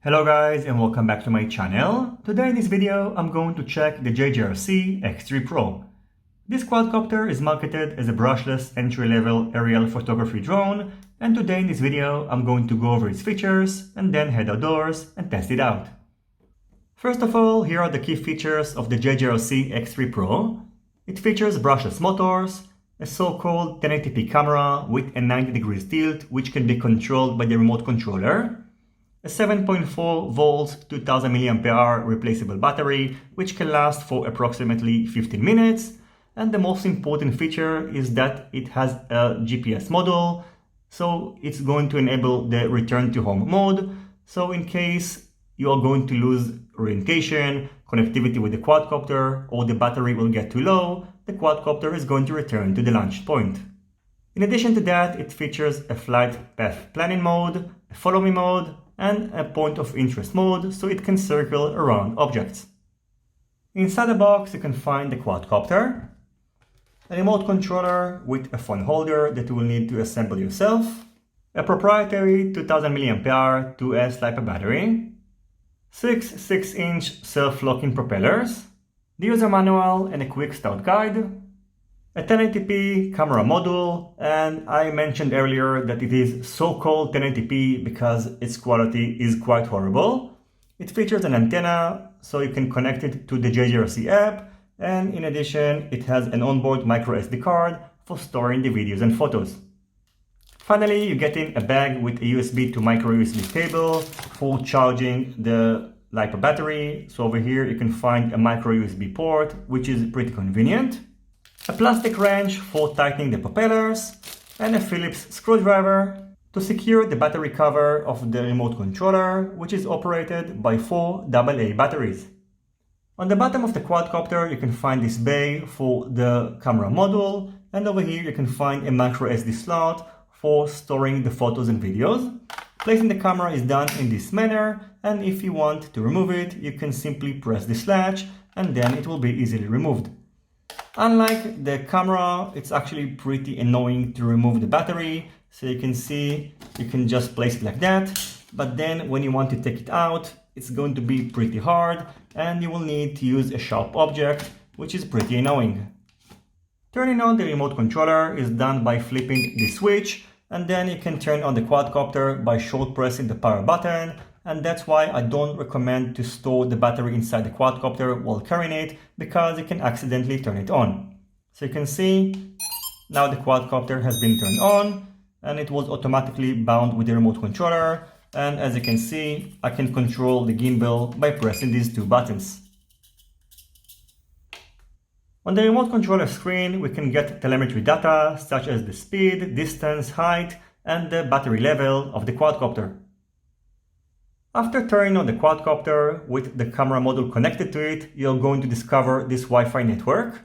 Hello guys and welcome back to my channel. Today in this video I'm going to check the JJRC X3 Pro. This quadcopter is marketed as a brushless entry-level aerial photography drone, and today in this video I'm going to go over its features and then head outdoors and test it out. First of all, here are the key features of the JJRC X3 Pro. It features brushless motors, a so-called 1080p camera with a 90 degrees tilt which can be controlled by the remote controller, a 7.4 volts 2000 mAh replaceable battery which can last for approximately 15 minutes, and the most important feature is that it has a GPS module, so it's going to enable the return to home mode. So in case you are going to lose orientation, connectivity with the quadcopter, or the battery will get too low, the quadcopter is going to return to the launch point. In addition to that, it features a flight path planning mode, a follow me mode, and a point of interest mode, so it can circle around objects. Inside the box you can find the quadcopter, a remote controller with a phone holder that you will need to assemble yourself, a proprietary 2000 mAh 2S Lipo battery, 6 6-inch self-locking propellers, the user manual and a quick start guide, a 1080p camera module, and I mentioned earlier that it is so-called 1080p because its quality is quite horrible. It features an antenna so you can connect it to the JJRC app, and in addition it has an onboard micro SD card for storing the videos and photos. Finally, you get in a bag with a USB to micro USB cable for charging the Lipo battery. So over here you can find a micro USB port which is pretty convenient, a plastic wrench for tightening the propellers, and a Phillips screwdriver to secure the battery cover of the remote controller, which is operated by 4 AA batteries. On the bottom of the quadcopter you can find this bay for the camera module, and over here you can find a micro SD slot for storing the photos and videos. Placing the camera is done in this manner, and if you want to remove it you can simply press this latch and then it will be easily removed. Unlike the camera, it's actually pretty annoying to remove the battery. So you can see, you can just place it like that, but then when you want to take it out, it's going to be pretty hard and you will need to use a sharp object, which is pretty annoying. Turning on the remote controller is done by flipping the switch, and then you can turn on the quadcopter by short pressing the power button, and that's why I don't recommend to store the battery inside the quadcopter while carrying it, because you can accidentally turn it on. So you can see now the quadcopter has been turned on and it was automatically bound with the remote controller, and as you can see I can control the gimbal by pressing these two buttons. On the remote controller screen we can get telemetry data such as the speed, distance, height, and the battery level of the quadcopter. After turning on the quadcopter with the camera module connected to it, you're going to discover this Wi-Fi network.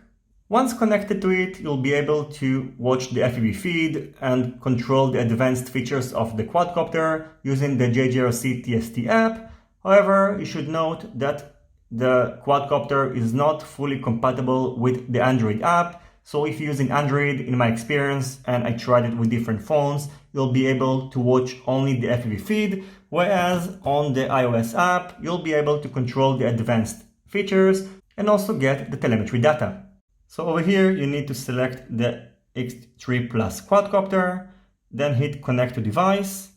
Once connected to it, you'll be able to watch the FPV feed and control the advanced features of the quadcopter using the JJRC TST app. However, you should note that the quadcopter is not fully compatible with the Android app. So if you're using Android, in my experience, and I tried it with different phones, you'll be able to watch only the FPV feed, whereas on the iOS app, you'll be able to control the advanced features and also get the telemetry data. So over here, you need to select the X3 Plus quadcopter, then hit connect to device.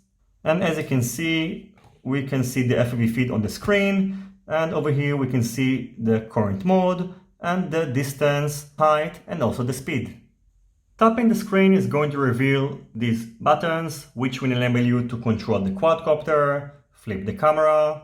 And as you can see, we can see the FPV feed on the screen. And over here, we can see the current mode and the distance, height, and also the speed. Tapping the screen is going to reveal these buttons, which will enable you to control the quadcopter, flip the camera,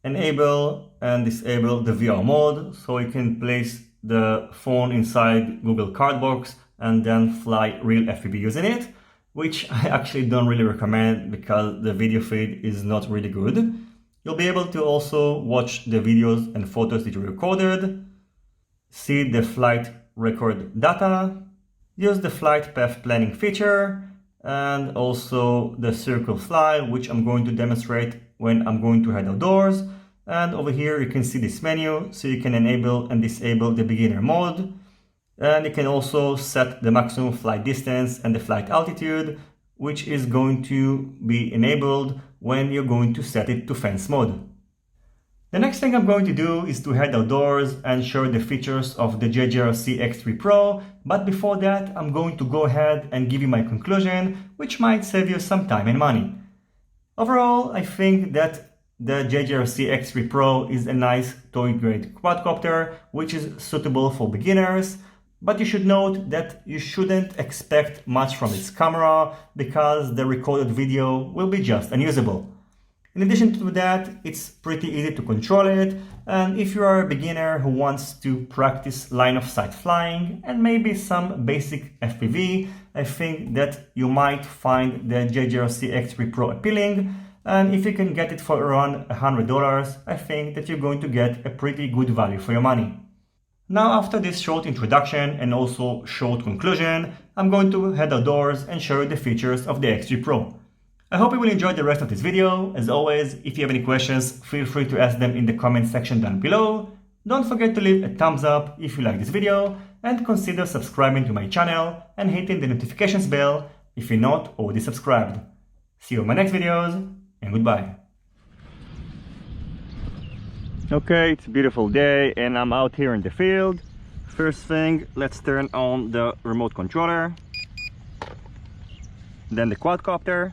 enable and disable the VR mode, so you can place the phone inside Google Cardbox and then fly real FPV using it, which I actually don't really recommend because the video feed is not really good. You'll be able to also watch the videos and photos that you recorded, see the flight record data, use the flight path planning feature, and also the circle fly, which I'm going to demonstrate when I'm going to head outdoors. And over here you can see this menu, so you can enable and disable the beginner mode. And you can also set the maximum flight distance and the flight altitude, which is going to be enabled when you're going to set it to fence mode. The next thing I'm going to do is to head outdoors and show the features of the JJRC X3 Pro, but before that I'm going to go ahead and give you my conclusion, which might save you some time and money. Overall, I think that the JJRC X3 Pro is a nice toy-grade quadcopter, which is suitable for beginners, but you should note that you shouldn't expect much from its camera because the recorded video will be just unusable. In addition to that, it's pretty easy to control it, and if you are a beginner who wants to practice line-of-sight flying and maybe some basic FPV, I think that you might find the JJRC X3 Pro appealing, and if you can get it for around $100, I think that you're going to get a pretty good value for your money. Now, after this short introduction and also short conclusion, I'm going to head outdoors and show you the features of the X3 Pro. I hope you will enjoy the rest of this video. As always, if you have any questions, feel free to ask them in the comment section down below. Don't forget to leave a thumbs up if you like this video, and consider subscribing to my channel and hitting the notifications bell if you're not already subscribed. See you in my next videos, and goodbye. Okay, it's a beautiful day and I'm out here in the field. First thing, let's turn on the remote controller, then the quadcopter.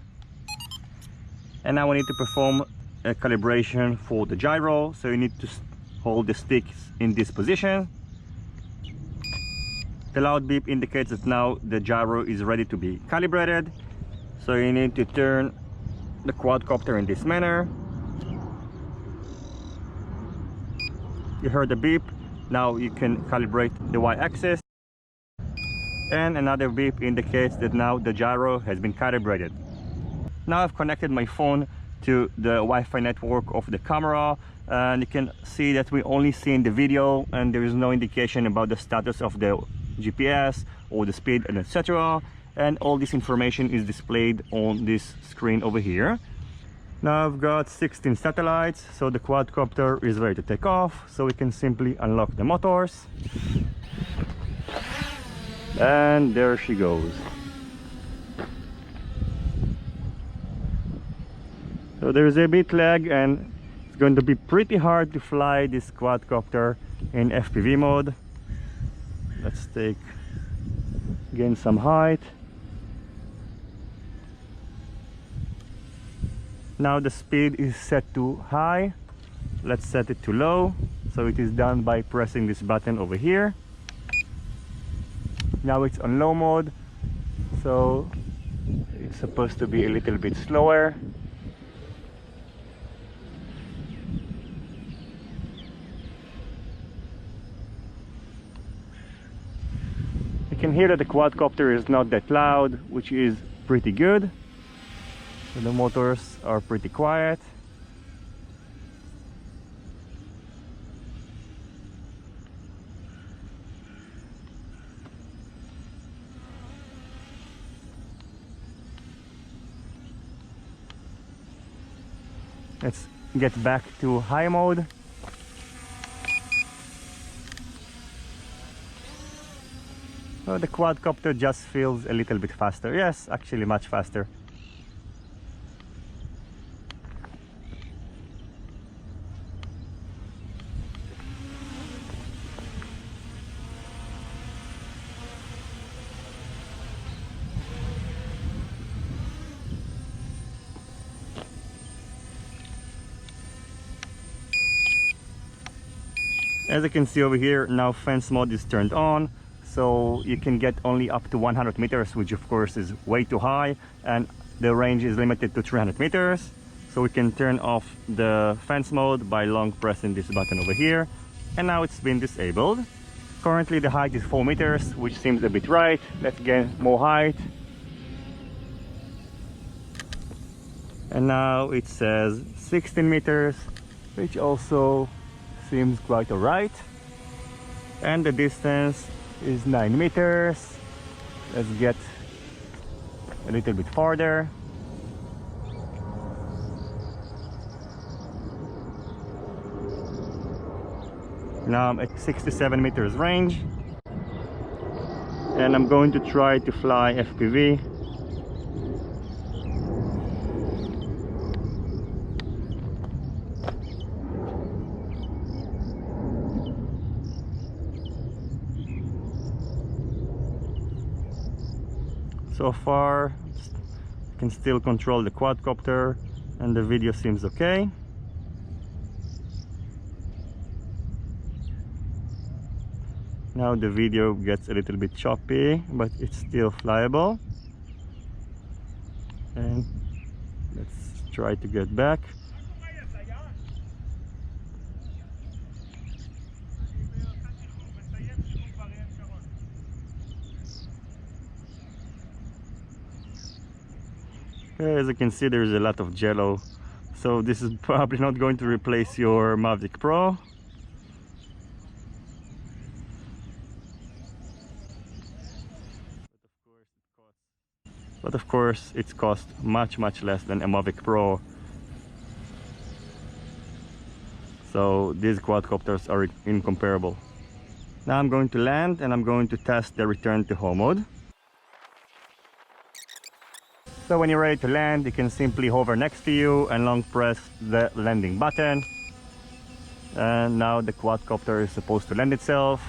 And now we need to perform a calibration for the gyro, so you need to hold the sticks in this position. The loud beep indicates that now the gyro is ready to be calibrated, so you need to turn the quadcopter in this manner. You heard the beep, now you can calibrate the y-axis, and another beep indicates that now the gyro has been calibrated. Now I've connected my phone to the Wi-Fi network of the camera, and you can see that we only see in the video and there is no indication about the status of the GPS or the speed and etc. And all this information is displayed on this screen over here. Now I've got 16 satellites, so the quadcopter is ready to take off, so we can simply unlock the motors. And there she goes. So there's a bit lag and it's going to be pretty hard to fly this quadcopter in FPV mode. Let's gain some height. Now the speed is set to high. Let's set it to low. So it is done by pressing this button over here. Now it's on low mode, so it's supposed to be a little bit slower. You can hear that the quadcopter is not that loud, which is pretty good. So the motors are pretty quiet. Let's get back to high mode. So the quadcopter just feels a little bit faster. Yes, actually much faster. As you can see over here, now fence mode is turned on, so you can get only up to 100 meters, which of course is way too high, and the range is limited to 300 meters. So we can turn off the fence mode by long pressing this button over here, and now it's been disabled. Currently the height is 4 meters, which seems a bit right. Let's get more height. And now it says 16 meters, which also seems quite alright. And the distance is 9 meters. Let's get a little bit farther. Now I'm at 67 meters range, and I'm going to try to fly FPV So far I can still control the quadcopter and the video seems okay. Now the video gets a little bit choppy, but it's still flyable. And let's try to get back. Okay, as you can see, there's a lot of jello, so this is probably not going to replace your Mavic Pro. But of course it's cost much less than a Mavic Pro, so these quadcopters are incomparable. Now I'm going to land and I'm going to test the return to home mode. So when you're ready to land, you can simply hover next to you and long press the landing button, and now the quadcopter is supposed to land itself.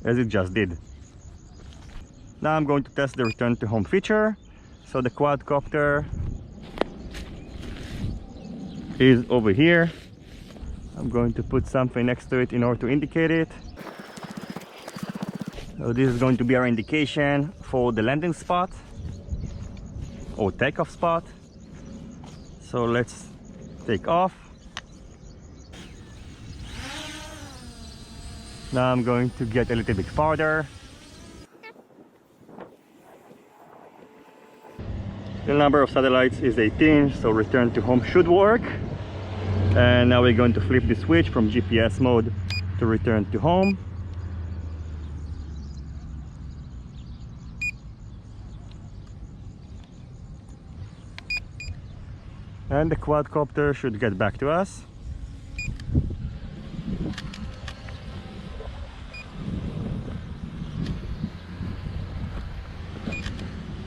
As it just did. Now I'm going to test the return to home feature. So the quadcopter is over here. I'm going to put something next to it in order to indicate it. So this is going to be our indication for the landing spot or takeoff spot. So let's take off. Now I'm going to get a little bit farther. The number of satellites is 18, so return to home should work. And now we're going to flip the switch from GPS mode to return to home. And the quadcopter should get back to us.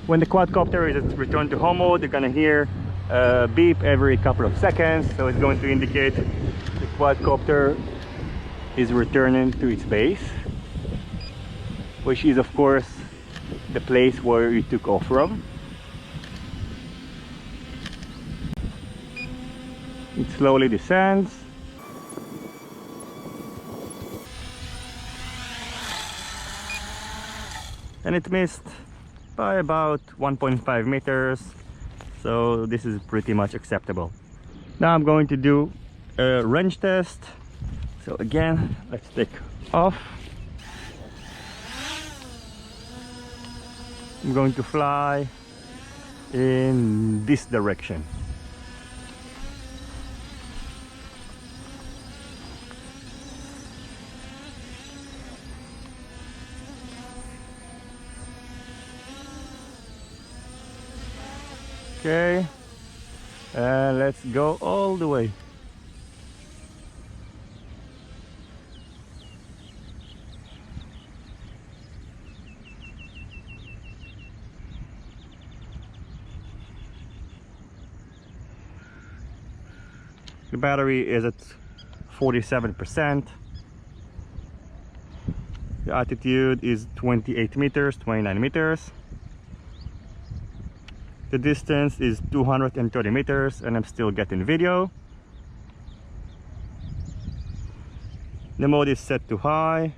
When the quadcopter is at return to home mode, you're gonna hear a beep every couple of seconds, so it's going to indicate the quadcopter is returning to its base, which is of course the place where you took off from. It slowly descends. And it missed by about 1.5 meters, so this is pretty much acceptable. Now I'm going to do a range test. So again, let's take off. I'm going to fly in this direction. Okay, and let's go all the way. The battery is at 47%. The altitude is 28 meters, 29 meters. The distance is 230 meters and I'm still getting video. The mode is set to high.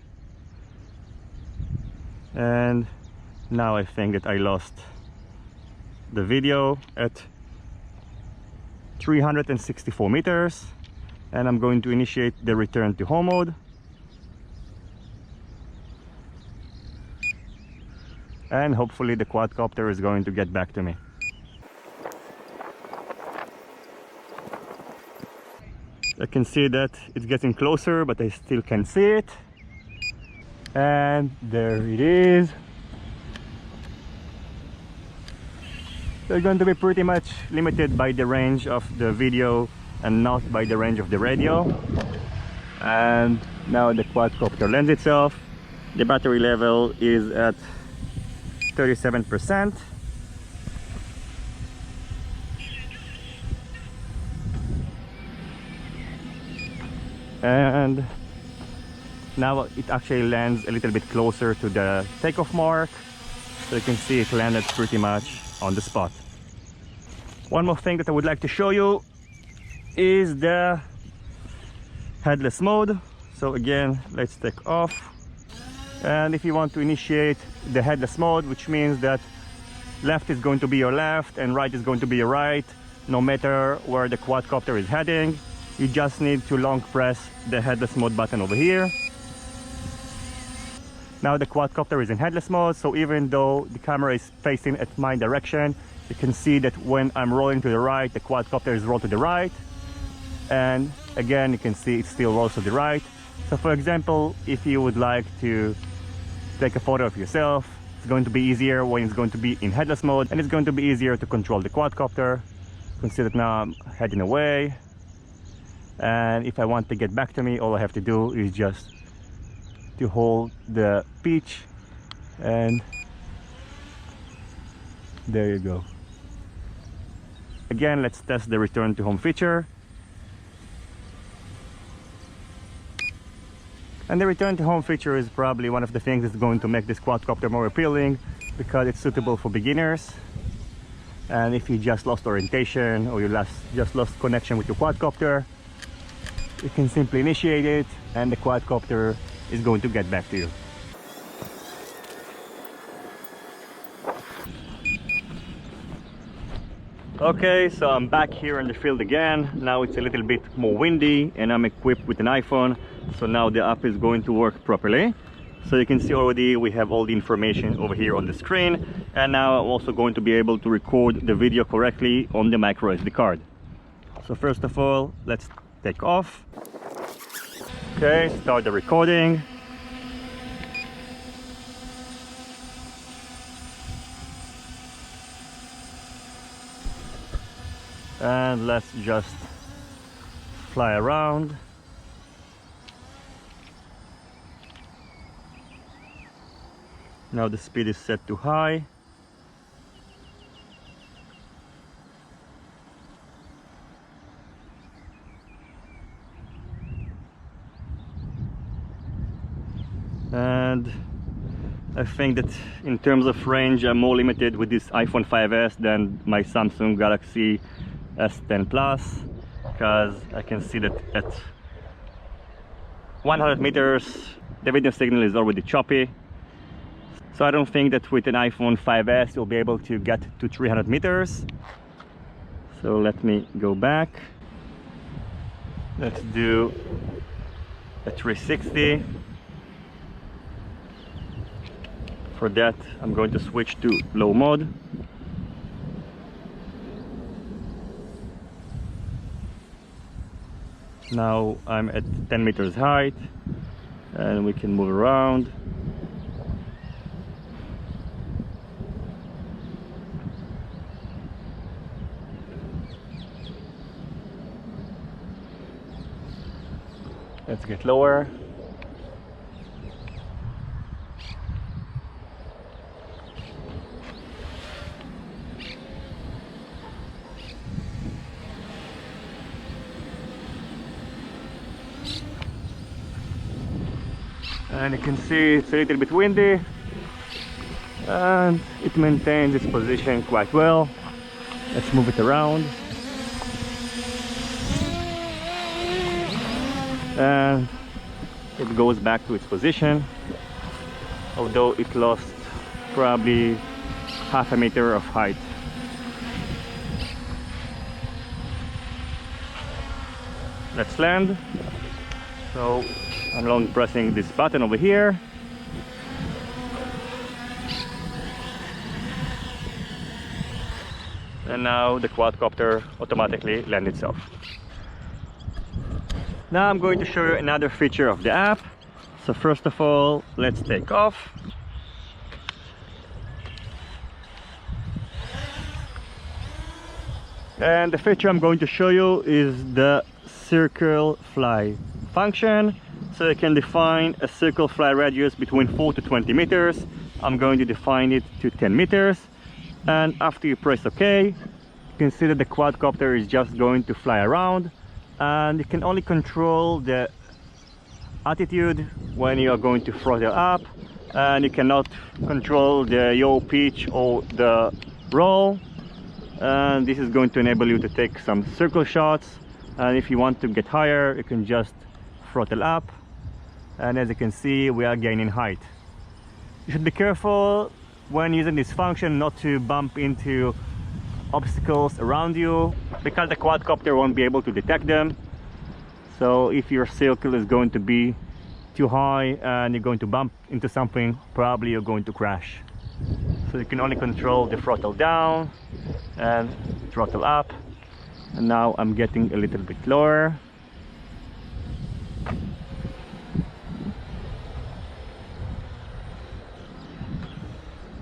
And now I think that I lost the video at 364 meters. And I'm going to initiate the return to home mode. And hopefully the quadcopter is going to get back to me. I can see that it's getting closer, but I still can't see it. And there it is. They're going to be pretty much limited by the range of the video and not by the range of the radio. And now the quadcopter lands itself. The battery level is at 37%. and now it actually lands a little bit closer to the takeoff mark, so you can see it landed pretty much on the spot. One more thing that I would like to show you is the headless mode. So again, let's take off, and if you want to initiate the headless mode, which means that left is going to be your left and right is going to be your right, no matter where the quadcopter is heading, you just need to long press the headless mode button over here. Now the quadcopter is in headless mode, so even though the camera is facing at my direction, you can see that when I'm rolling to the right, the quadcopter is rolled to the right, and again you can see it still rolls to the right. So for example, if you would like to take a photo of yourself, it's going to be easier when it's going to be in headless mode, and it's going to be easier to control the quadcopter. You can see that now I'm heading away, and if I want to get back to me, all I have to do is just to hold the pitch, and there you go. Again, let's test the return to home feature. And the return to home feature is probably one of the things that's going to make this quadcopter more appealing, because it's suitable for beginners. And if you just lost orientation, or you just lost connection with your quadcopter, you can simply initiate it and the quadcopter is going to get back to you. Okay, so I'm back here in the field again. Now it's a little bit more windy and I'm equipped with an iPhone, so now the app is going to work properly. So you can see already we have all the information over here on the screen, and now I'm also going to be able to record the video correctly on the micro SD card. So first of all, let's take off. Okay, start the recording. And let's just fly around. Now the speed is set to high. And I think that in terms of range, I'm more limited with this iPhone 5S than my Samsung Galaxy S10 Plus, because I can see that at 100 meters the video signal is already choppy. So I don't think that with an iPhone 5S you'll be able to get to 300 meters. So let me go back. Let's do a 360. For that, I'm going to switch to low mode. Now I'm at 10 meters height and we can move around. Let's get lower. And you can see it's a little bit windy and it maintains its position quite well. Let's move it around. And it goes back to its position, although it lost probably half a meter of height. Let's land. So I'm long pressing this button over here. And now the quadcopter automatically lands itself. Now I'm going to show you another feature of the app. So first of all, let's take off. And the feature I'm going to show you is the circle fly function. So you can define a circle fly radius between 4 to 20 meters. I'm going to define it to 10 meters. And after you press OK, you can see that the quadcopter is just going to fly around. And you can only control the attitude when you are going to throttle up, and you cannot control the yaw pitch or the roll, and this is going to enable you to take some circle shots. And if you want to get higher, you can just throttle up, and as you can see, we are gaining height. You should be careful when using this function not to bump into obstacles around you, because the quadcopter won't be able to detect them. So if your circle is going to be too high and you're going to bump into something, probably you're going to crash. So you can only control the throttle down and throttle up. And now I'm getting a little bit lower.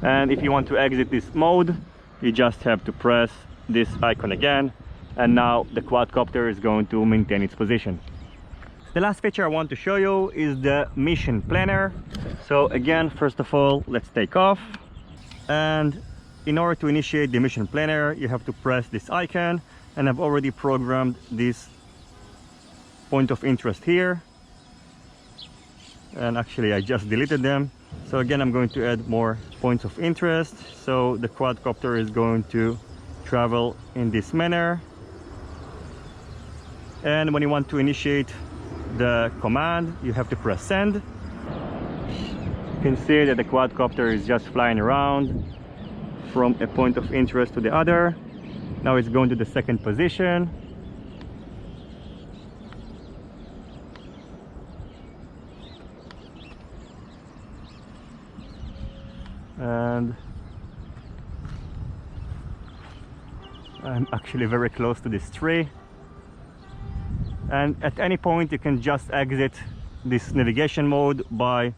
And if you want to exit this mode, you just have to press this icon again, and now the quadcopter is going to maintain its position. The last feature I want to show you is the mission planner. So again, first of all, let's take off, and in order to initiate the mission planner, you have to press this icon, and I've already programmed this point of interest here, and actually I just deleted them. So again, I'm going to add more points of interest. So the quadcopter is going to travel in this manner, and when you want to initiate the command, you have to press send. You can see that the quadcopter is just flying around from a point of interest to the other. Now it's going to the second position. And I'm actually very close to this tree, and at any point you can just exit this navigation mode by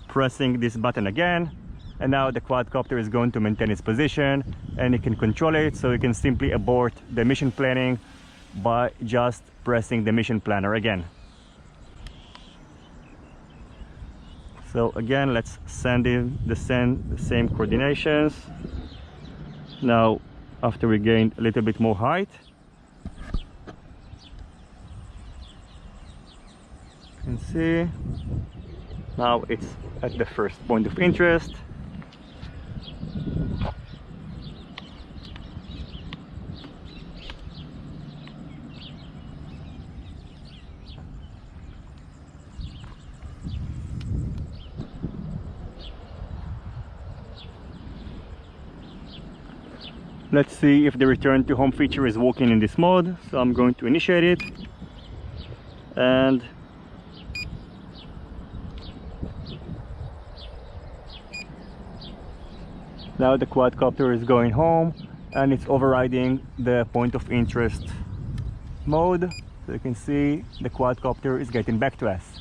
pressing this button again, and now the quadcopter is going to maintain its position and you can control it. So you can simply abort the mission planning by just pressing the mission planner again. So again, let's send in the same coordinations. Now, after we gained a little bit more height, you can see now it's at the first point of interest. Let's see if the return to home feature is working in this mode. So I'm going to initiate it, and now the quadcopter is going home and it's overriding the point of interest mode. So you can see the quadcopter is getting back to us.